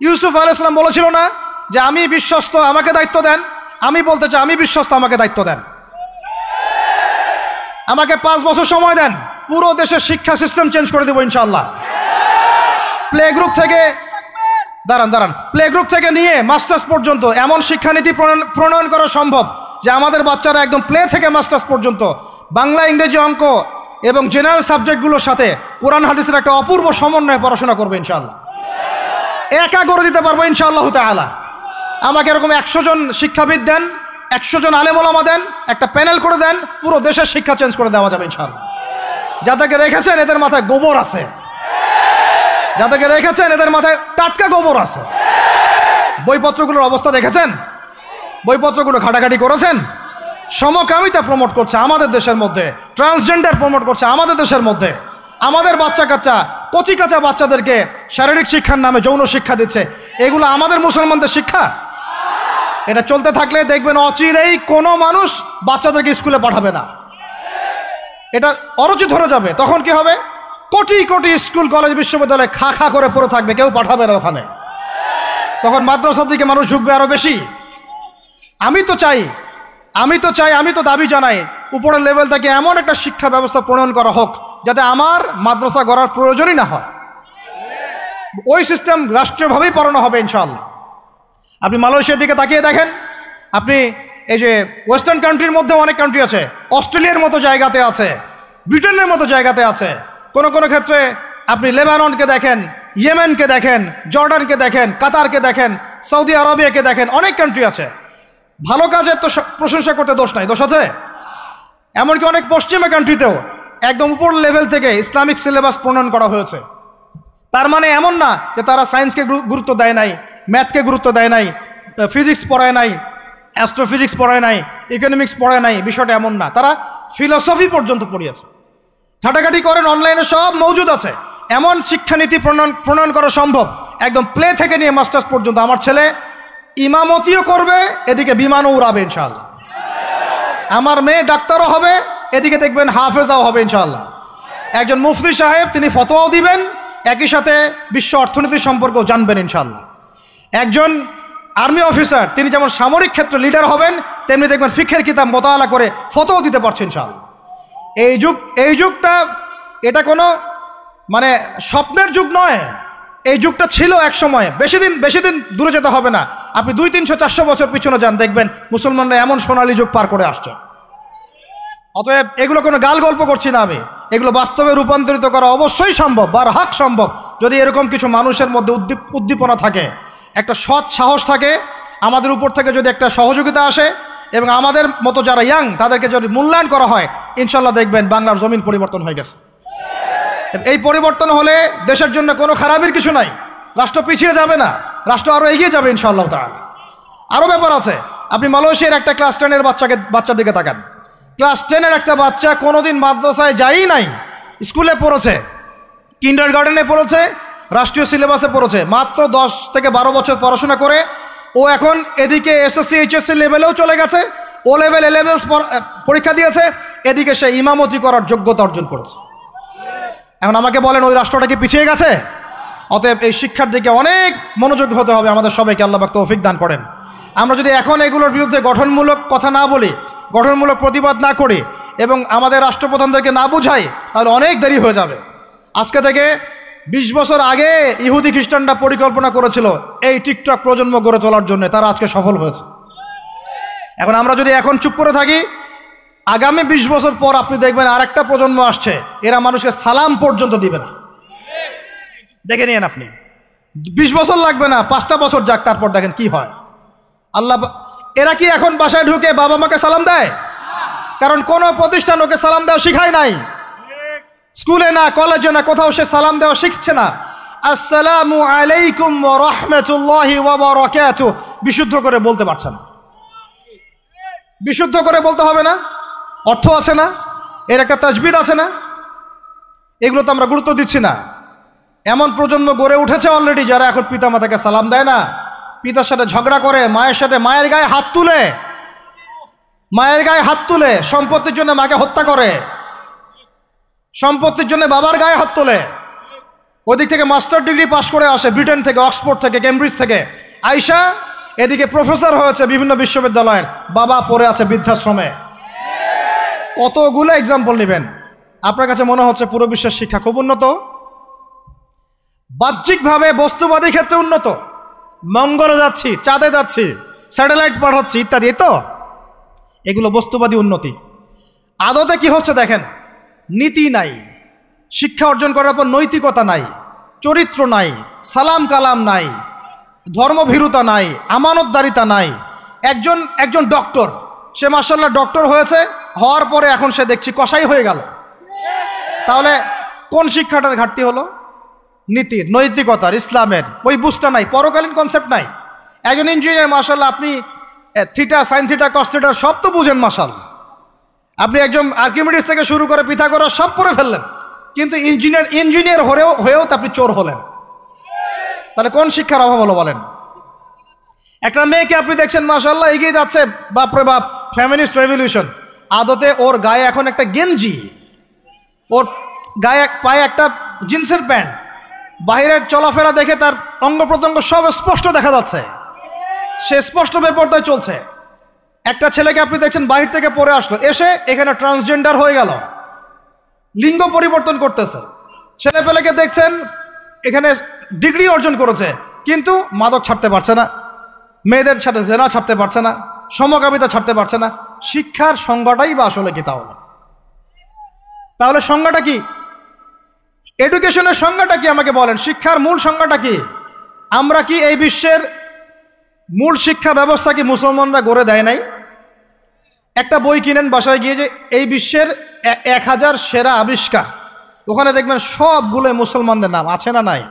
ইউসুফ আলাইহিস সালাম বলেছিল না যে আমি বিশ্বস্ত, আমাকে দায়িত্ব দেন? আমি বলতে চাই, আমি বিশ্বস্ত, আমাকে দায়িত্ব দেন। আমাকে 5 বছর সময় দেন, পুরো দেশের শিক্ষা সিস্টেম চেঞ্জ করে দেবো ইনশাআল্লাহ। প্লে গ্রুপ থেকে প্লে গ্রুপ থেকে নিয়ে মাস্টার্স পর্যন্ত এমন শিক্ষানীতি প্রণয়ন করা সম্ভব যে আমাদের বাচ্চারা একদম প্লে থেকে মাস্টার্স পর্যন্ত বাংলা, ইংরেজি, অঙ্ক এবং জেনারেল সাবজেক্টগুলোর সাথে কোরআন হাদিসের একটা অপূর্ব সমন্বয়ে পড়াশোনা করবে ইনশাআল্লাহ। একা করে দিতে পারবো ইনশাআল্লাহ তাআলা। আমাকে এরকম 100 জন শিক্ষাবিদ দেন, 100 জন আলেম ওলামা দেন, একটা প্যানেল করে দেন, পুরো দেশের শিক্ষা চেঞ্জ করে দেওয়া যাবে ইনশাআল্লাহ। যাদেরকে রেখেছেন এদের মাথায় গোবর আছে, যাদেরকে রেখেছেন এদের মাথায় টাটকা গোবর আছে। বইপত্রগুলোর অবস্থা দেখেছেন? বইপত্রগুলো ঘাটাঘাটি করেছেন? সমকামিতা প্রমোট করছে আমাদের দেশের মধ্যে, ট্রান্সজেন্ডার প্রমোট করছে আমাদের দেশের মধ্যে, আমাদের বাচ্চা কাচ্চা, কচি কাঁচা বাচ্চাদেরকে শারীরিক শিক্ষার নামে যৌন শিক্ষা দিচ্ছে। এগুলো আমাদের মুসলমানদের শিক্ষা? এটা চলতে থাকলে দেখবেন অচিরেই কোনো মানুষ বাচ্চাদেরকে স্কুলে পাঠাবে না, এটা অরুচি ধরে যাবে। তখন কি হবে? কোটি কোটি স্কুল, কলেজ, বিশ্ববিদ্যালয়ে খা খা করে পড়ে থাকবে, কেউ পাঠাবে না ওখানে। তখন মাদ্রাসার দিকে মানুষ ঝুঁকবে আরো বেশি। আমি তো দাবি জানাই উপরের লেভেল থেকে এমন একটা শিক্ষা ব্যবস্থা প্রণয়ন করা হোক যাতে আমার মাদ্রাসা গড়ার প্রয়োজনই না হয়। ওই সিস্টেম রাষ্ট্রীয়ভাবেই পড়ানো হবে ইনশাআল্লাহ। আপনি মালয়েশিয়ার দিকে তাকিয়ে দেখেন, আপনি এই যে ওয়েস্টার্ন কান্ট্রির মধ্যে অনেক কান্ট্রি আছে, অস্ট্রেলিয়ার মতো জায়গাতে আছে, ব্রিটেনের মতো জায়গাতে আছে, কোনো কোনো ক্ষেত্রে আপনি লেবাননকে দেখেন, ইয়েমেনকে দেখেন, জর্ডানকে দেখেন, কাতারকে দেখেন, সৌদি আরবিয়াকে দেখেন, অনেক কান্ট্রি আছে। ভালো কাজের তো প্রশংসা করতে দোষ নাই, দোষ আছে? এমনকি অনেক পশ্চিমা কান্ট্রিতেও একদম উপর লেভেল থেকে ইসলামিক সিলেবাস প্রণয়ন করা হয়েছে। তার মানে এমন না যে তারা সায়েন্সকে গুরুত্ব দেয় নাই, ম্যাথকে গুরুত্ব দেয় নাই, ফিজিক্স পড়ায় নাই, অ্যাস্ট্রোফিজিক্স পড়ায় নাই, ইকোনমিক্স পড়ায় নাই, বিষয়টা এমন না। তারা ফিলসফি পর্যন্ত পড়িয়েছে। ঘাটাঘাটি করেন, অনলাইনে সব মজুদ আছে। এমন শিক্ষানীতি প্রণয়ন করা সম্ভব একদম প্লে থেকে নিয়ে মাস্টার্স পর্যন্ত। আমার ছেলে ইমামতিও করবে, এদিকে বিমানও উড়াবে ইনশাআল্লাহ। আমার মেয়ে ডাক্তারও হবে, এদিকে দেখবেন হাফেজাও হবে ইনশাআল্লাহ। একজন মুফতি সাহেব, তিনি ফতোয়াও দিবেন, একই সাথে বিশ্ব অর্থনীতি সম্পর্কেও জানবেন ইনশাআল্লাহ। একজন আর্মি অফিসার, তিনি যেমন সামরিক ক্ষেত্রে লিডার হবেন, তেমনি দেখবেন ফিকহের কিতাব মোতালা করে ফতোয়া দিতে পারছেন ইনশাআল্লাহ। এই যুগটা এটা কোনো মানে স্বপ্নের যুগ নয়, এই যুগটা ছিল এক সময়। বেশি দিন দূরে যেতে হবে না, আপনি 200, 300, 400 বছর পিছনে যান, দেখবেন মুসলমানরা এমন সোনালী যুগ পার করে আসছে। অতএব এগুলো কোনো গাল গল্প করছি না আমি, এগুলো বাস্তবে রূপান্তরিত করা অবশ্যই সম্ভব, বারহাক সম্ভব, যদি এরকম কিছু মানুষের মধ্যে উদ্দীপনা থাকে, একটা সৎ সাহস থাকে, আমাদের উপর থেকে যদি একটা সহযোগিতা আসে এবং আমাদের মতো যারা ইয়াং তাদেরকে যদি মূল্যায়ন করা হয়, ইনশাল্লাহ দেখবেন বাংলার জমিন পরিবর্তন হয়ে গেছে। এই পরিবর্তন হলে দেশের জন্য কোনো খারাপের কিছু নাই, রাষ্ট্র পিছিয়ে যাবে না, রাষ্ট্র আরও এগিয়ে যাবে ইনশাআল্লাহ তাআলা। আরও ব্যাপার আছে, আপনি মালয়েশিয়ার একটা ক্লাস 10-এর বাচ্চার দিকে তাকান। ক্লাস 10-এর একটা বাচ্চা কোনোদিন মাদ্রাসায় যায়ই নাই, স্কুলে পড়েছে, কিন্ডারগার্টেনে পড়েছে, রাষ্ট্রীয় সিলেবাসে পড়েছে, মাত্র 10 থেকে 12 বছর পড়াশোনা করে ও এখন এদিকে এসএসসি এইচএসসি লেভেলেও চলে গেছে, ও লেভেল এ লেভেলস পরীক্ষা দিয়েছে, এদিকে সে ইমামতি করার যোগ্যতা অর্জন করেছে। এখন আমাকে বলেন ওই রাষ্ট্রটা কি পিছিয়ে গেছে? অতএব এই শিক্ষার দিকে অনেক মনোযোগ হতে হবে আমাদের সবাইকে, আল্লাহ পাক তৌফিক দান করেন। আমরা যদি এখন এগুলোর বিরুদ্ধে গঠনমূলক কথা না বলি, গঠনমূলক প্রতিবাদ না করি এবং আমাদের রাষ্ট্রপ্রধানদেরকে না বুঝাই, তাহলে অনেক দেরি হয়ে যাবে। আজকে থেকে 20 বছর আগে ইহুদি খ্রিস্টানরা পরিকল্পনা করেছিল এই টিকটক প্রজন্ম গড়ে তোলার জন্য, তারা আজকে সফল হয়েছে। এখন আমরা যদি এখন চুপ করে থাকি, আগামী 20 বছর পর আপনি দেখবেন আরেকটা প্রজন্ম আসছে, এরা মানুষকে সালাম পর্যন্ত দিবে না। দেখে নিয়েন আপনি, 20 বছর লাগবে না, 5টা বছর যাক, তারপর দেখেন কি হয়। এরা কি এখন বাসায় ঢুকে বাবা মাকে সালাম দেয়? কারণ কোনো প্রতিষ্ঠান ওকে সালাম দেওয়া শিখায় নাই, স্কুলে না, কলেজে না, কোথাও সে সালাম দেওয়া শিখছে না। আসসালামু আলাইকুম ওয়া রাহমাতুল্লাহি ওয়া বারাকাতুহু বিশুদ্ধ করে বলতে পারছে না। বিশুদ্ধ করে বলতে হবে না? অর্থ আছে না? এর একটা তাজবিদ আছে না? এগুলো তো আমরা গুরুত্ব দিচ্ছি না। এমন প্রজন্ম গড়ে উঠেছে অলরেডি যারা এখন পিতা মাতাকে সালাম দেয় না, পিতার সাথে ঝগড়া করে, মায়ের সাথে, মায়ের গায়ে হাত তুলে, সম্পত্তির জন্য মাকে হত্যা করে, সম্পত্তির জন্য বাবার গায়ে হাত তোলে। ওদিক থেকে মাস্টার ডিগ্রি পাশ করে আসে ব্রিটেন থেকে, অক্সফোর্ড থেকে, কেমব্রিজ থেকে। আয়শা এদিকে প্রফেসর হয়েছে বিভিন্ন বিশ্ববিদ্যালয়ের, বাবা পড়ে আছে বৃদ্ধাশ্রমে। কতগুলো এক্সাম্পল নেবেন? আপনার কাছে মনে হচ্ছে পুরো বিশ্বের শিক্ষা খুব উন্নত? বাহ্যিকভাবে বস্তুবাদী ক্ষেত্রে উন্নত, মঙ্গলে যাচ্ছি, চাঁদে যাচ্ছি, স্যাটেলাইট পাঠাচ্ছি ইত্যাদি, তো এগুলো বস্তুবাদী উন্নতি। আদতে কি হচ্ছে দেখেন, নীতি নাই, শিক্ষা অর্জন করার পর নৈতিকতা নাই, চরিত্র নাই, সালাম কালাম নাই, ধর্মভীরুতা নাই, আমানতদারিতা নাই। একজন ডক্টর, সে মাশাআল্লাহ ডক্টর হয়েছে, হওয়ার পরে এখন সে দেখছি কসাই হয়ে গেল। তাহলে কোন শিক্ষাটার ঘাটতি হলো? নীতির, নৈতিকতার, ইসলামের ওই বুঝটা নাই, পরকালীন কনসেপ্ট নাই। একজন ইঞ্জিনিয়ার মাশাআল্লাহ, আপনি theta, sine theta, cos theta সব তো বুঝেন মাশাআল্লাহ। আপনি একজন আর্কিমিডিস থেকে শুরু করে পিথাগোরাস সব পড়ে ফেললেন, কিন্তু ইঞ্জিনিয়ার হয়েও তো আপনি চোর হলেন। তাহলে কোন শিক্ষার অভাব হলো বলেন? একটা মেয়েকে আপনি দেখছেন মাশাআল্লাহ এগিয়ে যাচ্ছে, বাপরে বাপ, ফেমিনিস্ট রেভলিউশন। আদতে ওর গায়ে এখন একটা গেঞ্জি, ওর গায়ে পায়ে একটা জিন্সের প্যান্ট, বাহিরের চলাফেরা দেখে তার অঙ্গ প্রত্যঙ্গ সব স্পষ্ট দেখা যাচ্ছে, সে স্পষ্ট বেপরদায় চলছে। একটা ছেলেকে আপনি দেখছেন বাহির থেকে পড়ে আসলো, এসে এখানে ট্রান্সজেন্ডার হয়ে গেল, লিঙ্গ পরিবর্তন করতেছে। ছেলেপেলেকে দেখছেন এখানে ডিগ্রি অর্জন করেছে, কিন্তু মাদক ছাড়তে পারছে না, মেয়েদের সাথে জেনা ছাড়তে পারছে না, সমকামিতা ছাড়তে পারছে না। শিক্ষার সংজ্ঞাটাই বা আসলে কি? তাহলে সংজ্ঞাটা কি? এডুকেশনের সংজ্ঞাটা কি আমাকে বলেন? শিক্ষার মূল সংজ্ঞাটা কি? আমরা কি এই বিশ্বের মূল শিক্ষা ব্যবস্থা কি মুসলমানরা গড়ে দেয় নাই? একটা বই কিনেন বাসায় গিয়ে, যে এই বিশ্বের 1000 সেরা আবিষ্কার, ওখানে দেখবেন সবগুলো মুসলমানদের নাম আছে না নাই?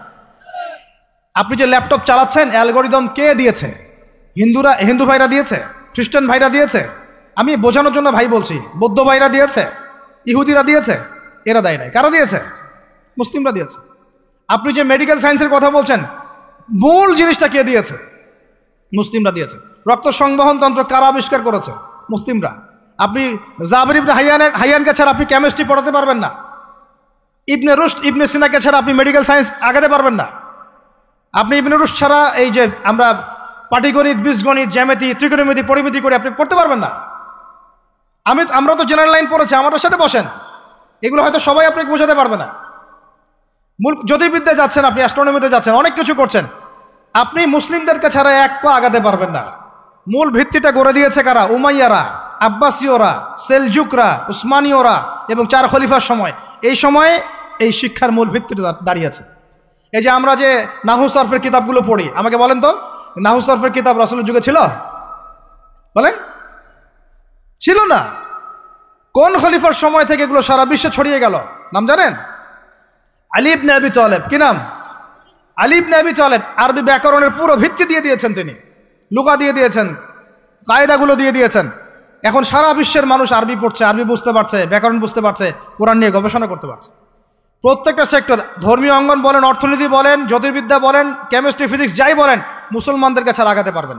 আপনি যে ল্যাপটপ চালাচ্ছেন, অ্যালগোরিদম কে দিয়েছে? হিন্দু ভাইরা দিয়েছে, খ্রিস্টান ভাইরা দিয়েছে। আমি বোঝানোর জন্য ভাই বলছি, বৌদ্ধ ভাইরা দিয়েছে, ইহুদিরা দিয়েছে, এরা দেয় নাই। কারা দিয়েছে? মুসলিমরা দিয়েছে। আপনি যে মেডিকেল সায়েন্সের কথা বলছেন, মূল জিনিসটা কে দিয়েছে? মুসলিমরা দিয়েছে। রক্ত সংবহন তন্ত্র কারা আবিষ্কার করেছে? মুসলিমরা। আপনি জাবির ইবনে হাইয়ানকে ছাড়া আপনি কেমিস্ট্রি পড়াতে পারবেন না। ইবনে রুশদ, ইবনে সিনাকে ছাড়া আপনি মেডিকেল সায়েন্স আগাতে পারবেন না। আপনি ইবনে রুশদ ছাড়া এই যে আমরা পাটিগণিত, বীজগণিত, জ্যামিতি, ত্রিকোণমিতি, পরিমিতি করে আপনি করতে পারবেন না। আমরা তো জেনারেল লাইন পড়েছি, আমাদের সাথে বসেন, এগুলো হয়তো সবাই আপনাকে বোঝাতে পারবে না। মূল জ্যোতির্বিদ্যায় যাচ্ছেন, আপনি অ্যাস্ট্রোনমিতে যাচ্ছেন, অনেক কিছু করছেন, আপনি মুসলিমদেরকে ছাড়া এক পা আগাতে পারবেন না। মূল ভিত্তিটা গড়ে দিয়েছে কারা? উমাইয়ারা, আব্বাসীয়রা, সেলজুকরা, উসমানীয়রা এবং 4 খলিফার সময়। এই সময়ে এই শিক্ষার মূল ভিত্তিটা দাঁড়িয়েছে। এই যে আমরা যে নাহু সরফের কিতাবগুলো পড়ি, আমাকে বলেন তো, নাহু সরফের কিতাব রাসূলের যুগে ছিল? বলেন, ছিল না। কোন খলিফার সময় থেকে এগুলো সারা বিশ্বে ছড়িয়ে গেল? নাম জানেন? আলী ইবনে আবি তালেব। কি নাম? আলী ইবনে আবি তালেব। আরবি ব্যাকরণের পুরো ভিত্তি দিয়ে দিয়েছেন তিনি, লুকা দিয়ে দিয়েছেন, কায়দাগুলো দিয়ে দিয়েছেন। এখন সারা বিশ্বের মানুষ আরবি পড়ছে, আরবি বুঝতে পারছে, ব্যাকরণ বুঝতে পারছে, কোরআন নিয়ে গবেষণা করতে পারছে। প্রত্যেকটা সেক্টর, ধর্মীয় অঙ্গন বলেন, অর্থনীতি বলেন, জ্যোতির্বিদ্যা বলেন, কেমিস্ট্রি, ফিজিক্স, যাই বলেন, মুসলমানদের কাছে আগাতে পারবেন।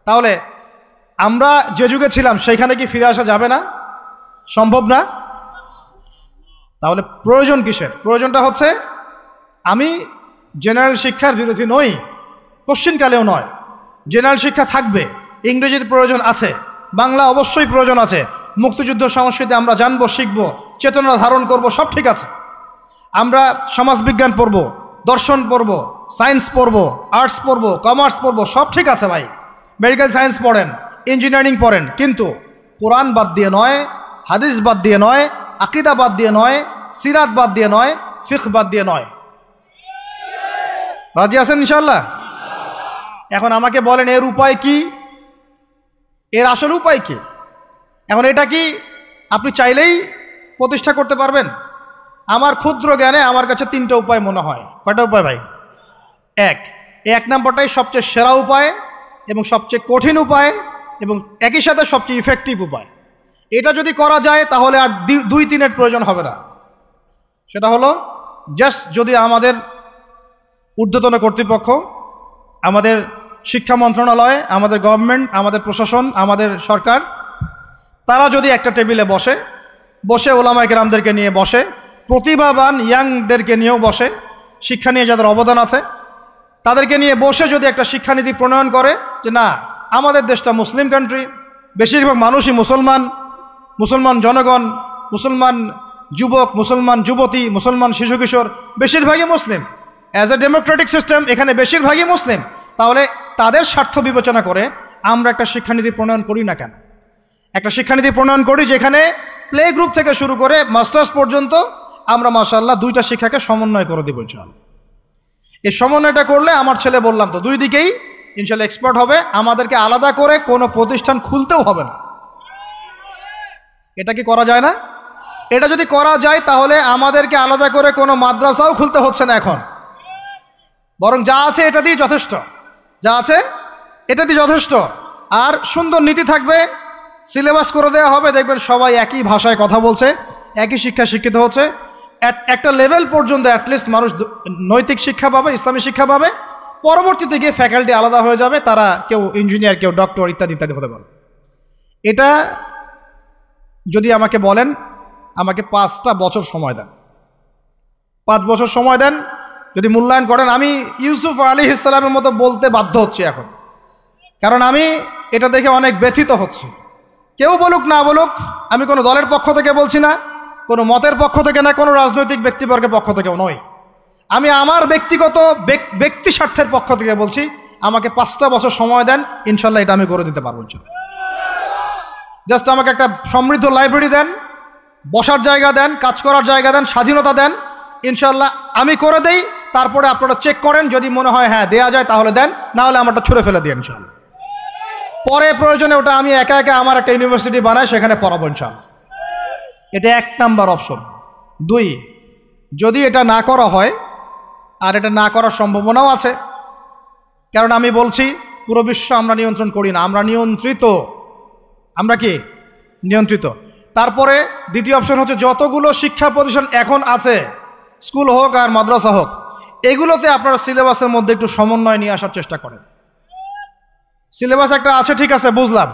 তাহলে আমরা যে যুগে ছিলাম সেইখানে কি ফিরে আসা যাবে না? সম্ভব না। তাহলে প্রয়োজন কিসের? প্রয়োজনটা হচ্ছে, আমি জেনারেল শিক্ষার বিরোধী নই, কোশ্চিনকালেও নয়। জেনারেল শিক্ষা থাকবে, ইংরেজির প্রয়োজন আছে, বাংলা অবশ্যই প্রয়োজন আছে, মুক্তিযুদ্ধ সংস্কৃতি আমরা জানবো, শিখব, চেতনা ধারণ করব, সব ঠিক আছে। আমরা সমাজবিজ্ঞান পড়ব, দর্শন পড়ব, সায়েন্স পড়ব, আর্টস পড়ব, কমার্স পড়ব, সব ঠিক আছে ভাই। মেডিকেল সায়েন্স পড়েন, ইঞ্জিনিয়ারিং পড়েন, কিন্তু কোরআন বাদ দিয়ে নয়, হাদিস বাদ দিয়ে নয়, আকিদা বাদ দিয়ে নয়, সিরাত বাদ দিয়ে নয়, ফিকহ বাদ দিয়ে নয়। রাজি আছেন ইনশাআল্লাহ? এখন আমাকে বলেন, এর উপায় কি? এর আসল উপায় কি? এখন এটা কি আপনি চাইলেই প্রতিষ্ঠা করতে পারবেন? আমার ক্ষুদ্র জ্ঞানে আমার কাছে 3টা উপায় মনে হয়। কয়টা উপায় ভাই? এক নম্বরটাই সবচেয়ে সেরা উপায় এবং সবচেয়ে কঠিন উপায় এবং একই সাথে সবচেয়ে ইফেক্টিভ উপায়। এটা যদি করা যায় তাহলে আর 2-3-এর প্রয়োজন হবে না। সেটা হলো, জাস্ট যদি আমাদের ঊর্ধ্বতন কর্তৃপক্ষ, আমাদের শিক্ষা মন্ত্রণালয়, আমাদের গভর্নমেন্ট, আমাদের প্রশাসন, আমাদের সরকার, তারা যদি একটা টেবিলে বসে ওলামায়ে কেরামদেরকে নিয়ে বসে, প্রতিভাবান ইয়াংদেরকে নিয়েও বসে, শিক্ষা নিয়ে যাদের অবদান আছে, তাদেরকে নিয়ে বসে যদি একটা শিক্ষানীতি প্রণয়ন করে যে না, আমাদের দেশটা মুসলিম কান্ট্রি, বেশিরভাগ মানুষই মুসলমান, মুসলমান জনগণ, মুসলমান যুবক, মুসলমান যুবতী, মুসলমান শিশু কিশোর বেশিরভাগই মুসলিম, অ্যাজ এ ডেমোক্রেটিক সিস্টেম এখানে বেশিরভাগই মুসলিম, তাহলে তাদের স্বার্থ বিবেচনা করে আমরা একটা শিক্ষানীতি প্রণয়ন করি না কেন? একটা শিক্ষানীতি প্রণয়ন করি যেখানে প্লে গ্রুপ থেকে শুরু করে মাস্টার্স পর্যন্ত আমরা মাশাআল্লাহ 2টা শিক্ষাকে সমন্বয় করে দেবো ইনশাআল্লাহ। এই সমন্বয়টা করলে আমার ছেলে বললাম তো 2 দিকেই ইনশাআল্লাহ এক্সপার্ট হবে, আমাদেরকে আলাদা করে কোনো প্রতিষ্ঠান খুলতেও হবে না। এটা কি করা যায় না? এটা যদি করা যায় তাহলে আমাদেরকে আলাদা করে কোনো মাদ্রাসাও খুলতে হচ্ছে না এখন, বরং যা আছে এটা দিয়ে যথেষ্ট, যা আছে এটা দিয়ে যথেষ্ট। আর সুন্দর নীতি থাকবে, সিলেবাস করে দেওয়া হবে, দেখবেন সবাই একই ভাষায় কথা বলছে, একই শিক্ষা শিক্ষিত হচ্ছে, একটা লেভেল পর্যন্ত অ্যাটলিস্ট মানুষ নৈতিক শিক্ষা পাবে, ইসলামী শিক্ষা পাবে। পরবর্তীতে গিয়ে ফ্যাকাল্টি আলাদা হয়ে যাবে, তারা কেউ ইঞ্জিনিয়ার, কেউ ডক্টর ইত্যাদি ইত্যাদি হতে পারে। এটা যদি আমাকে বলেন, আমাকে 5টা বছর সময় দেন, 5 বছর সময় দেন, যদি মূল্যায়ন করেন, আমি ইউসুফ আলাইহিস সালামের মতো বলতে বাধ্য হচ্ছি এখন, কারণ আমি এটা দেখে অনেক ব্যথিত হচ্ছি। কেউ বলুক না বলুক, আমি কোনো দলের পক্ষ থেকে বলছি না, কোনো মতের পক্ষ থেকে না, কোনো রাজনৈতিক ব্যক্তিবর্গের পক্ষ থেকেও নয়, আমি আমার ব্যক্তিগত ব্যক্তি স্বার্থের পক্ষ থেকে বলছি, আমাকে 5টা বছর সময় দেন, ইনশাল্লাহ এটা আমি করে দিতে পারবো। জাস্ট আমাকে একটা সমৃদ্ধ লাইব্রেরি দেন, বসার জায়গা দেন, কাজ করার জায়গা দেন, স্বাধীনতা দেন, ইনশাল্লাহ আমি করে দেই। তারপরে আপনারা চেক করেন, যদি মনে হয় হ্যাঁ দেয়া যায় তাহলে দেন, না হলে আমারটা ছুঁড়ে ফেলে দিন ইনশাল্লাহ। পরে প্রয়োজনে ওটা আমি একা একা আমার একটা ইউনিভার্সিটি বানাই, সেখানে পড়াবো ইনশাল্লাহ। এটা 1 নাম্বার অপশন। 2, যদি এটা না করা হয়, আর এটা না করার সম্ভাবনাও আছে, কারণ আমি বলছি পুরো বিশ্ব আমরা নিয়ন্ত্রণ করি না, আমরা নিয়ন্ত্রিত। আমরা কি নিয়ন্ত্রিত? তারপরে দ্বিতীয় অপশন হচ্ছে, যতগুলো শিক্ষা প্রতিষ্ঠান এখন আছে, স্কুল হোক আর মাদ্রাসা হোক, এগুলোতে আপনারা সিলেবাসের মধ্যে একটু সমন্বয় নিয়ে আসার চেষ্টা করেন। সিলেবাস একটা আছে, ঠিক আছে, বুঝলাম,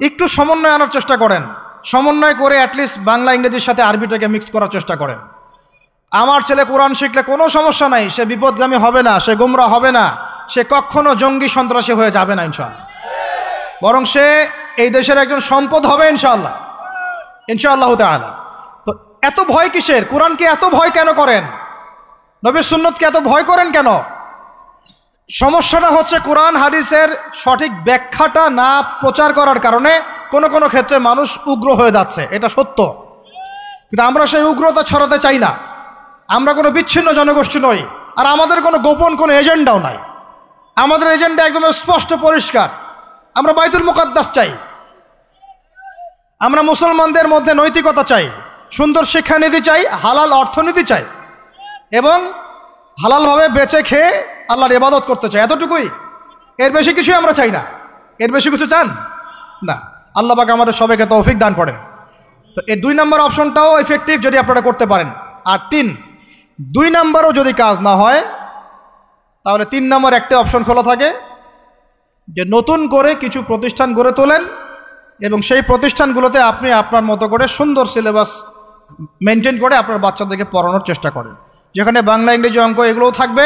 একটু সমন্বয় আনার চেষ্টা করেন। সমন্বয় করে অ্যাটলিস্ট বাংলা ইংরেজির সাথে আরবিটাকে মিক্স করার চেষ্টা করেন। আমার ছেলে কোরআন শিখলে কোনো সমস্যা নাই, সে বিপদগামী হবে না, সে গোমরা হবে না, সে কখনো জঙ্গি সন্ত্রাসী হয়ে যাবে না ইনশাআল্লাহ, বরং সে এই দেশের একজন সম্পদ হবে ইনশাআল্লাহ, ইনশাআল্লাহ তাআলা। তো এত ভয় কিসের? কোরআনকে এত ভয় কেন করেন? নবীর সুন্নতকে এত ভয় করেন কেন? সমস্যাটা হচ্ছে কোরআন হাদিসের সঠিক ব্যাখ্যাটা না প্রচার করার কারণে কোনো কোনো ক্ষেত্রে মানুষ উগ্র হয়ে যাচ্ছে, এটা সত্য। কিন্তু আমরা সেই উগ্রতা ছড়াতে চাই না, আমরা কোনো বিচ্ছিন্ন জনগোষ্ঠী নই, আর আমাদের কোনো গোপন কোনো এজেন্ডাও নাই। আমাদের এজেন্ডা একদম স্পষ্ট পরিষ্কার, আমরা বাইতুল মুকাদ্দাস চাই, আমরা মুসলমানদের মধ্যে নৈতিকতা চাই, সুন্দর শিক্ষানীতি চাই, হালাল অর্থনীতি চাই, এবং হালালভাবে বেঁচে খেয়ে আল্লাহর ইবাদত করতে চাই, এতটুকুই। এর বেশি কিছুই আমরা চাই না। এর বেশি কিছু চান না? আল্লাহ পাক আমাদের সবাইকে তৌফিক দান করেন। তো এর 2 নম্বর অপশনটাও এফেক্টিভ যদি আপনারা করতে পারেন। আর 3, 2 নম্বরও যদি কাজ না হয়, তাহলে 3 নম্বর একটা অপশন খোলা থাকে, যে নতুন করে কিছু প্রতিষ্ঠান গড়ে তোলেন এবং সেই প্রতিষ্ঠানগুলোতে আপনি আপনার মতো করে সুন্দর সিলেবাস মেনটেন করে আপনার বাচ্চাদেরকে পড়ানোর চেষ্টা করেন, যেখানে বাংলা ইংরেজি অঙ্ক এগুলোও থাকবে,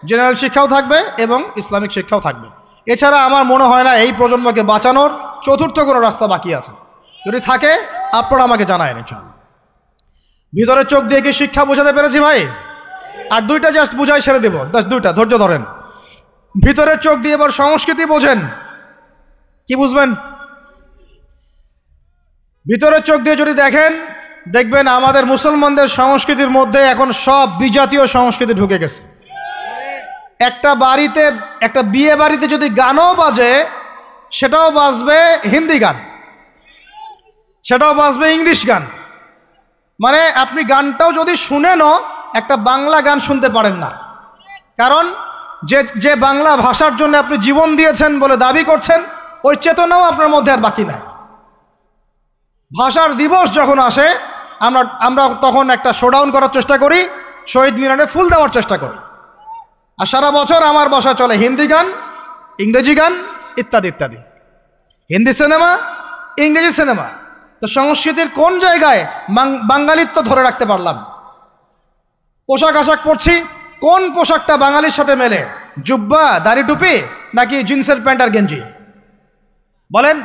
জেনারেল শিক্ষাও থাকবে এবং ইসলামিক শিক্ষাও থাকবে। এছাড়া আমার মনে হয় না এই প্রজন্মকে বাঁচানোর চতুর্থ কোনো রাস্তা বাকি আছে। যদি থাকে আপনারা আমাকে জানায়েন ইনশাআল্লাহ। ভিতরে চোখ দিয়ে কি শিক্ষা বোঝাতে পেরেছি ভাই? আর 2টা জাস্ট বুঝাই ছেড়ে দেব, 2টা ধৈর্য ধরেন। ভিতরের চোখ দিয়ে এবার সংস্কৃতি বোঝেন। কি বুঝবেন? ভিতরের চোখ দিয়ে যদি দেখেন, দেখবেন আমাদের মুসলমানদের সংস্কৃতির মধ্যে এখন সব বিজাতীয় সংস্কৃতি ঢুকে গেছে। একটা বাড়িতে, একটা বিয়ে বাড়িতে যদি গানও বাজে, সেটাও বাজবে হিন্দি গান, সেটাও বাজবে ইংলিশ গান। মানে আপনি গানটাও যদি শুনেনও একটা বাংলা গান শুনতে পারেন না, কারণ যে বাংলা ভাষার জন্য আপনি জীবন দিয়েছেন বলে দাবি করছেন, ওই চেতনাও আপনার মধ্যে আর বাকি নাই। ভাষার দিবস যখন আসে, আমরা তখন একটা শোডাউন করার চেষ্টা করি, শহীদ মিনারে ফুল দেওয়ার চেষ্টা করি, আর সারা বছর আমার বাসায় চলে হিন্দি গান, ইংরেজি গান ইত্যাদি ইত্যাদি, হিন্দি সিনেমা, ইংরেজি সিনেমা। তো সংস্কৃতির কোন জায়গায় বাঙালিত্ব ধরে রাখতে পারলাম? পোশাক আশাক পরছি, কোন পোশাকটা বাঙালির সাথে মেলে? জুব্বা, দাড়ি টুপি, নাকি জিন্সের প্যান্ট আর গেঞ্জি? বলেন।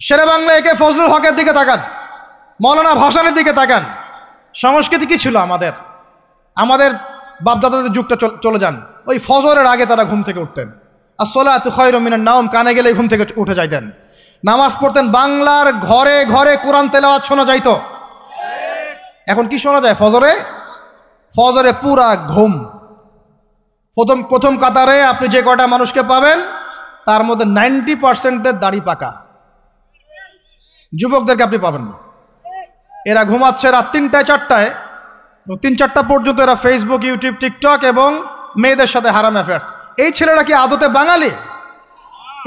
শেরে বাংলা একে ফজলুল হকের দিকে তাকান, মৌলানা ভাসানের দিকে তাকান। সংস্কৃতি কি ছিল আমাদের? আমাদের বাপদাদাদের যুগটা চলে যান, ওই ফজরের আগে তারা ঘুম থেকে উঠতেন। আসসালাতু খায়রুম মিনান নাওম, কানে গেলে ঘুম থেকে উঠে যাইতেন, নামাজ পড়তেন। বাংলার ঘরে ঘরে কোরআন তেলাওয়াত শোনা যাইতো। এখন কি শোনা যায়? ফজরে পুরা ঘুম। প্রথম কাতারে আপনি যে কয়টা মানুষকে পাবেন তার মধ্যে 90% দাড়ি পাকা। যুবকদেরকে আপনি পাবেন না। এরা ঘুমাচ্ছে রাত 3টায় 4টায়, 3-4টা পর্যন্ত এরা ফেসবুক, ইউটিউব, টিকটক এবং মেয়েদের সাথে হারাম অ্যাফেয়ার্স। এই ছেলেরা কি আদতে বাঙালি?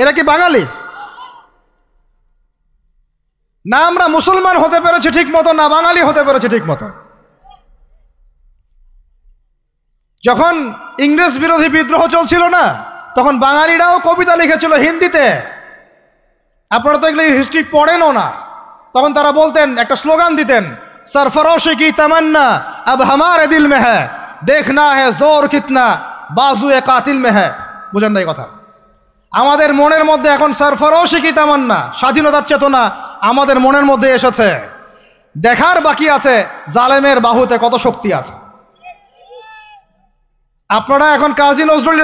এরা কি বাঙালি? না আমরা মুসলমান হতে পেরেছি ঠিক মতো, না বাঙালি হতে পেরেছি ঠিক মতো। যখন ইংরেজ বিরোধী বিদ্রোহ চলছিল না, তখন বাঙালিরাও কবিতা লিখেছিল হিন্দিতে। আপনারা তো এগুলো হিস্ট্রি পড়েনও না। তখন তারা বলতেন, একটা স্লোগান দিতেন, सरफरोशी की तमन्ना अब हमारे दिल में है, देखना है जोर कितना बाजुए कातिल में है। বুঝেন না এই কথা? আমাদের মনের মধ্যে এখন সরফরোশি কি তামান্না, স্বাধীনতার চেতনা আমাদের মনের মধ্যে এসেছে। দেখার বাকি আছে জালেমের বাহুতে কত শক্তি আছে। আপনারা এখন কাজী নজরুল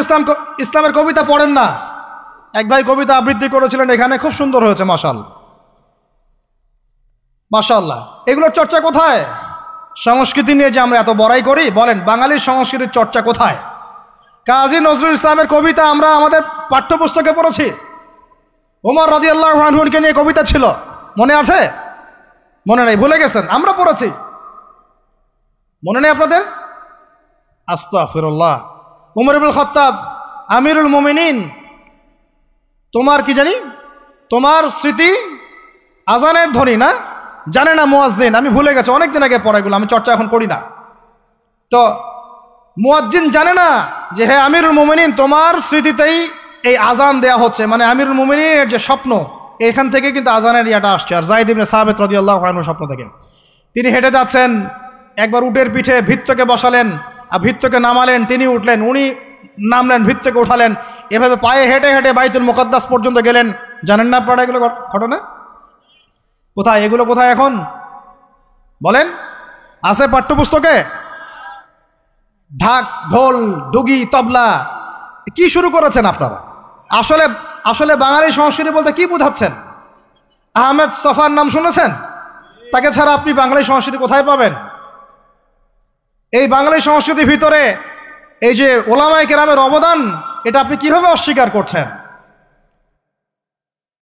ইসলামের কবিতা পড়েন না। এক ভাই কবিতা আবৃত্তি করেছিলেন এখানে, খুব সুন্দর হয়েছে, মাশাআল্লাহ মাশাআল্লাহ। এগুলোর চর্চা কোথায়? সংস্কৃতি নিয়ে যে আমরা এত বড়াই করি, বলেন বাঙালির সংস্কৃতির চর্চা কোথায়? কাজী নজরুল ইসলামের কবিতা আমরা আমাদের পাঠ্যপুস্তকে পড়েছি। ওমর রাদিয়াল্লাহু আনহুকে নিয়ে কবিতা ছিল, মনে আছে? মনে নেই, ভুলে গেছেন? আমরা পড়েছি, মনে নেই আপনাদের? আস্তাগফিরুল্লাহ। উমর ইবনুল খাত্তাব, আমিরুল মুমিনিন, তোমার কি জানি, তোমার স্মৃতি আজানের ধ্বনি না, জানে না মুয়াজ্জিন। আমি ভুলে গেছি, অনেকদিন আগে পড়াগুলো, আমি চর্চা এখন করি না। তো মুয়াজ্জিন জানে না যে হে আমিরুল মুমিনিন, তোমার স্মৃতিতেই এই আজান দেয়া হচ্ছে। মানে আমিরুল মুমিনিনের যে স্বপ্ন, এখান থেকে কিন্তু আজানের ইয়াটা আসছে। আর যায়েদ ইবনে সাবিত রাদিয়াল্লাহু আনহুর স্বপ্ন থেকে তিনি হেঁটে যাচ্ছেন, একবার উটের পিঠে ভৃত্যকে বসালেন, আর ভৃত্যকে নামালেন, তিনি উঠলেন, উনি নামলেন, ভৃত্যকে উঠালেন, এভাবে পায়ে হেঁটে হেঁটে বাইতুল মুকাদ্দাস পর্যন্ত গেলেন। জানেন না আপনারা এগুলো ঘটনা? কোথায় এগুলো? কোথায় এখন বলেন? আছে পাঠ্যপুস্তকে? ঢাক, ঢোল, ডুগি, তবলা, কি শুরু করেছেন আপনারা? আসলে আসলে বাঙালি সংস্কৃতি বলতে কি বোঝাচ্ছেন? আহমেদ সফার নাম শুনেছেন? তাকে ছাড়া আপনি বাঙালি সংস্কৃতি কোথায় পাবেন? এই বাঙালি সংস্কৃতির ভিতরে এই যে ওলামায়ে কেরামের অবদান, এটা আপনি কিভাবে অস্বীকার করছেন?